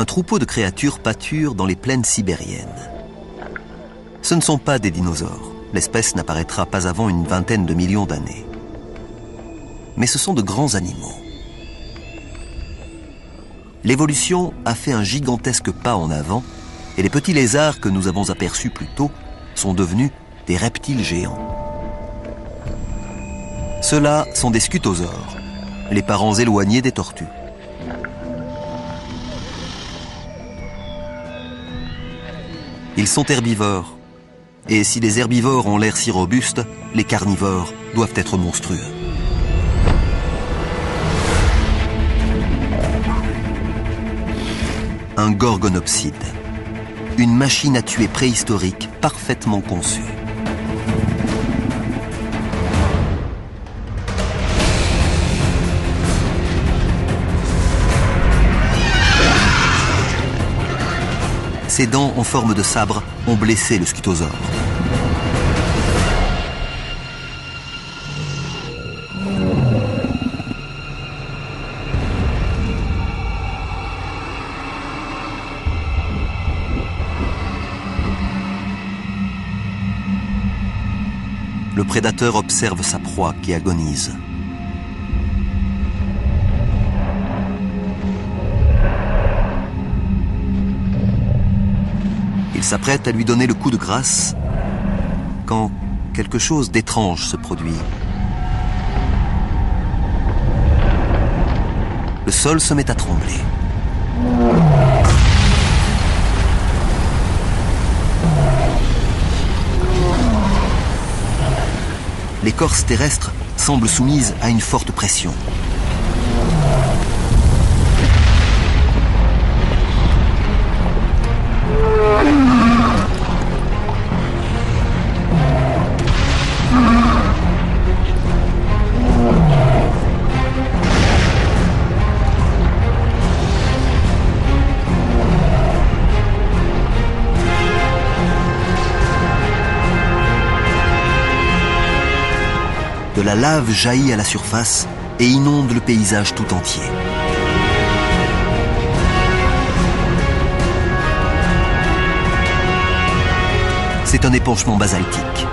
un troupeau de créatures pâture dans les plaines sibériennes. Ce ne sont pas des dinosaures. L'espèce n'apparaîtra pas avant une vingtaine de millions d'années. Mais ce sont de grands animaux. L'évolution a fait un gigantesque pas en avant et les petits lézards que nous avons aperçus plus tôt sont devenus des reptiles géants. Ceux-là sont des scutosaures, les parents éloignés des tortues. Ils sont herbivores. Et si les herbivores ont l'air si robustes, les carnivores doivent être monstrueux. Un gorgonopside. Une machine à tuer préhistorique parfaitement conçue. Ses dents en forme de sabre ont blessé le scutosaure. Le prédateur observe sa proie qui agonise. Il s'apprête à lui donner le coup de grâce quand quelque chose d'étrange se produit. Le sol se met à trembler. L'écorce terrestre semble soumise à une forte pression. De la lave jaillit à la surface et inonde le paysage tout entier. C'est un épanchement basaltique,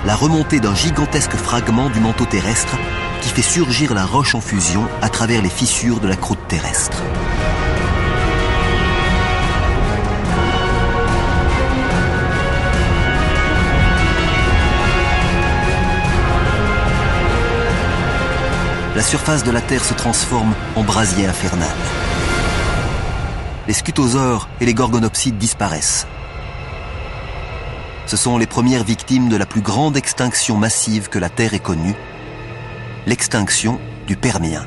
la remontée d'un gigantesque fragment du manteau terrestre qui fait surgir la roche en fusion à travers les fissures de la croûte terrestre. La surface de la Terre se transforme en brasier infernal. Les scutosaures et les gorgonopsides disparaissent. Ce sont les premières victimes de la plus grande extinction massive que la Terre ait connue, l'extinction du Permien.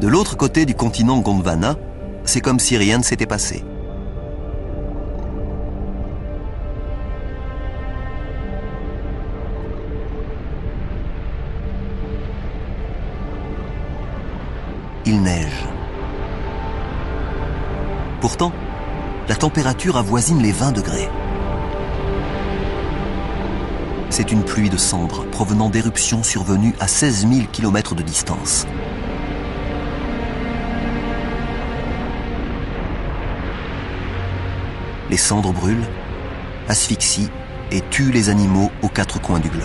De l'autre côté du continent Gondwana, c'est comme si rien ne s'était passé. Il neige. Pourtant, la température avoisine les 20 degrés. C'est une pluie de cendres provenant d'éruptions survenues à 16 000 km de distance. Les cendres brûlent, asphyxient et tuent les animaux aux quatre coins du globe.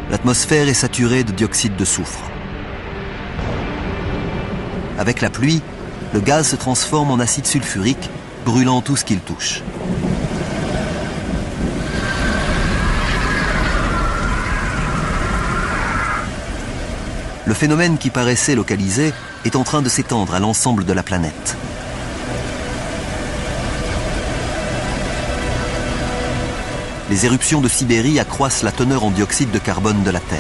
L'atmosphère est saturée de dioxyde de soufre. Avec la pluie, le gaz se transforme en acide sulfurique, brûlant tout ce qu'il touche. Le phénomène qui paraissait localisé est en train de s'étendre à l'ensemble de la planète. Les éruptions de Sibérie accroissent la teneur en dioxyde de carbone de la Terre.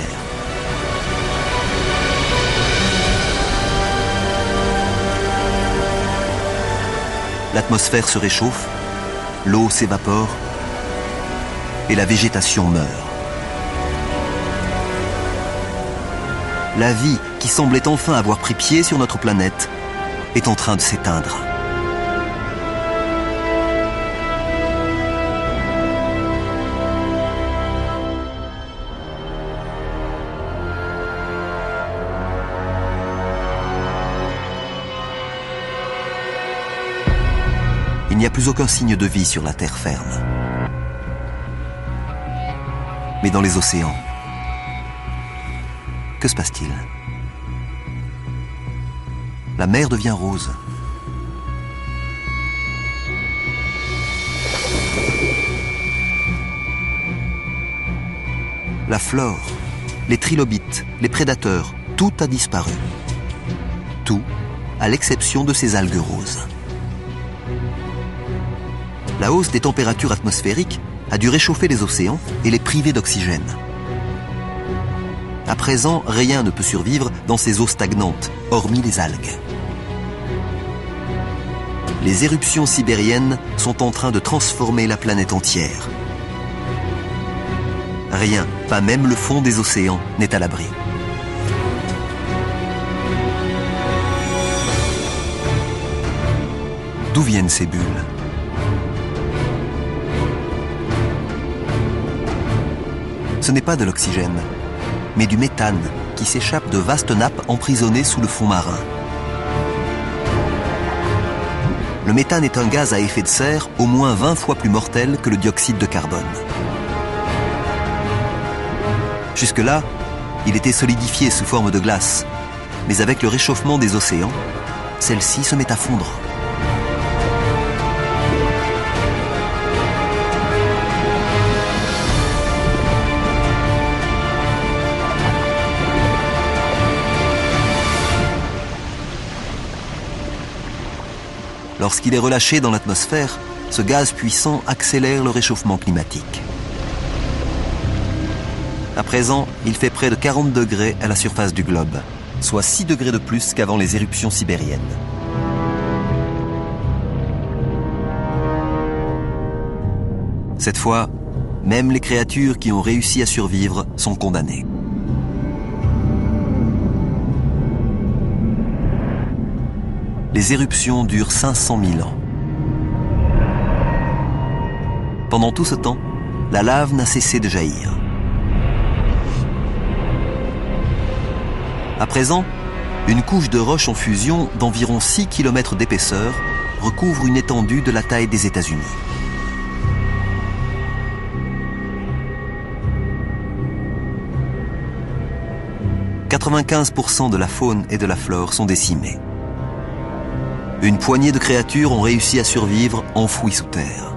L'atmosphère se réchauffe, l'eau s'évapore et la végétation meurt. la vie qui semblait enfin avoir pris pied sur notre planète est en train de s'éteindre. Il n'y a plus aucun signe de vie sur la terre ferme. Mais dans les océans, que se passe-t-il? La mer devient rose. La flore, les trilobites, les prédateurs, tout a disparu. Tout, à l'exception de ces algues roses. La hausse des températures atmosphériques a dû réchauffer les océans et les priver d'oxygène. À présent, rien ne peut survivre dans ces eaux stagnantes, hormis les algues. Les éruptions sibériennes sont en train de transformer la planète entière. Rien, pas même le fond des océans, n'est à l'abri. D'où viennent ces bulles ? Ce n'est pas de l'oxygène, mais du méthane qui s'échappe de vastes nappes emprisonnées sous le fond marin. Le méthane est un gaz à effet de serre au moins 20 fois plus mortel que le dioxyde de carbone. Jusque-là, il était solidifié sous forme de glace, mais avec le réchauffement des océans, celle-ci se met à fondre. Lorsqu'il est relâché dans l'atmosphère, ce gaz puissant accélère le réchauffement climatique. À présent, il fait près de 40 degrés à la surface du globe, soit 6 degrés de plus qu'avant les éruptions sibériennes. Cette fois, même les créatures qui ont réussi à survivre sont condamnées. Les éruptions durent 500 000 ans. Pendant tout ce temps, la lave n'a cessé de jaillir. À présent, une couche de roches en fusion d'environ 6 km d'épaisseur recouvre une étendue de la taille des États-Unis. « 95% de la faune et de la flore sont décimées. Une poignée de créatures ont réussi à survivre enfouies sous terre.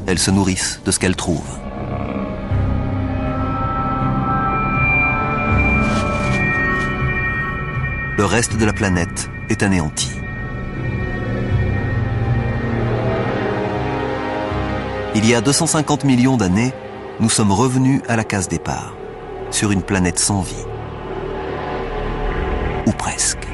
Elles se nourrissent de ce qu'elles trouvent. Le reste de la planète est anéanti. Il y a 250 millions d'années, nous sommes revenus à la case départ, sur une planète sans vie. Ou presque.